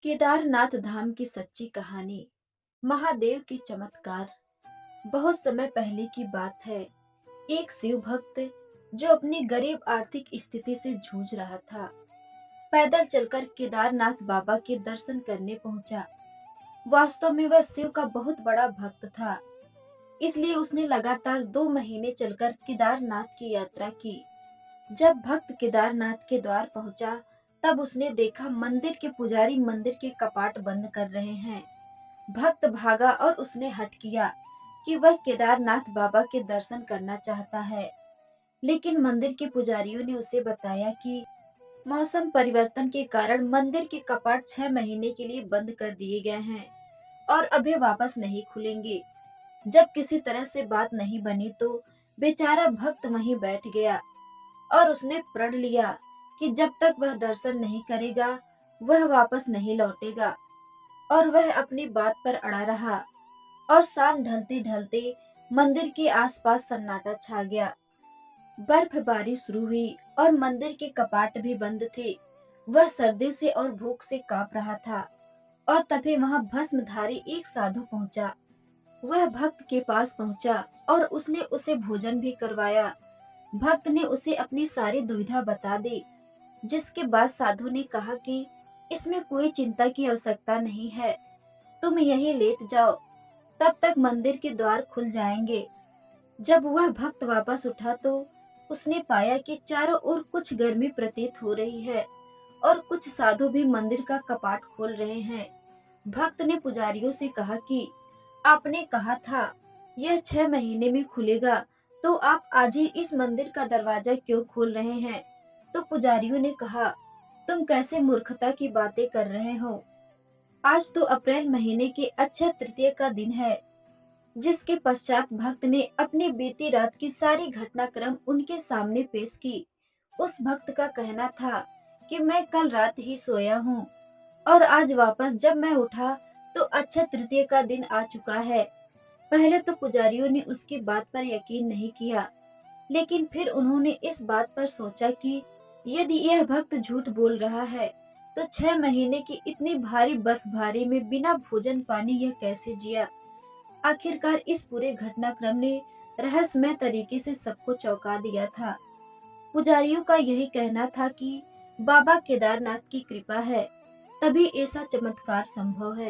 केदारनाथ धाम की सच्ची कहानी। महादेव के चमत्कार। बहुत समय पहले की बात है। एक शिव भक्त जो अपनी गरीब आर्थिक स्थिति से जूझ रहा था, पैदल चलकर केदारनाथ बाबा के दर्शन करने पहुंचा। वास्तव में वह शिव का बहुत बड़ा भक्त था, इसलिए उसने लगातार 2 महीने चलकर केदारनाथ की यात्रा की। जब भक्त केदारनाथ के द्वार पहुंचा, तब उसने देखा मंदिर के पुजारी मंदिर के कपाट बंद कर रहे हैं। भक्त भागा और उसने हठ किया कि वह केदारनाथ बाबा के दर्शन करना चाहता है, लेकिन मंदिर के पुजारियों ने उसे बताया कि मौसम परिवर्तन के कारण मंदिर के कपाट 6 महीने के लिए बंद कर दिए गए हैं और अभी वापस नहीं खुलेंगे। जब किसी तरह से बात नहीं बनी तो बेचारा भक्त वहीं बैठ गया और उसने प्रण लिया कि जब तक वह दर्शन नहीं करेगा, वह वापस नहीं लौटेगा। और वह अपनी बात पर अड़ा रहा और शाम ढलते ढलते मंदिर के आसपास सन्नाटा छा गया। बर्फबारी शुरू हुई और मंदिर के कपाट भी बंद थे। वह सर्दी से और भूख से कांप रहा था और तभी वहां भस्मधारी एक साधु पहुंचा। वह भक्त के पास पहुंचा और उसने उसे भोजन भी करवाया। भक्त ने उसे अपनी सारी दुविधा बता दी, जिसके बाद साधु ने कहा कि इसमें कोई चिंता की आवश्यकता नहीं है, तुम यहीं लेट जाओ, तब तक मंदिर के द्वार खुल जाएंगे। जब वह भक्त वापस उठा तो उसने पाया कि चारों ओर कुछ गर्मी प्रतीत हो रही है और कुछ साधु भी मंदिर का कपाट खोल रहे हैं। भक्त ने पुजारियों से कहा कि आपने कहा था यह 6 महीने में खुलेगा, तो आप आज ही इस मंदिर का दरवाजा क्यों खोल रहे हैं? तो पुजारियों ने कहा, तुम कैसे मूर्खता की बातें कर रहे हो? आज तो अप्रैल महीने के अक्षय तृतीया का दिन है। जिसके पश्चात भक्त ने अपनी बीती रात की सारी घटनाक्रम उनके सामने पेश की। उस भक्त का कहना था कि मैं कल रात ही सोया हूँ और आज वापस जब मैं उठा तो अक्षय तृतीया का दिन आ चुका है। पहले तो पुजारियों ने उसकी बात पर यकीन नहीं किया, लेकिन फिर उन्होंने इस बात पर सोचा कि यदि यह भक्त झूठ बोल रहा है, तो 6 महीने की इतनी भारी बर्फबारी में बिना भोजन पानी यह कैसे जिया। आखिरकार इस पूरे घटनाक्रम ने रहस्यमय तरीके से सबको चौंका दिया था। पुजारियों का यही कहना था कि बाबा केदारनाथ की कृपा है, तभी ऐसा चमत्कार संभव है।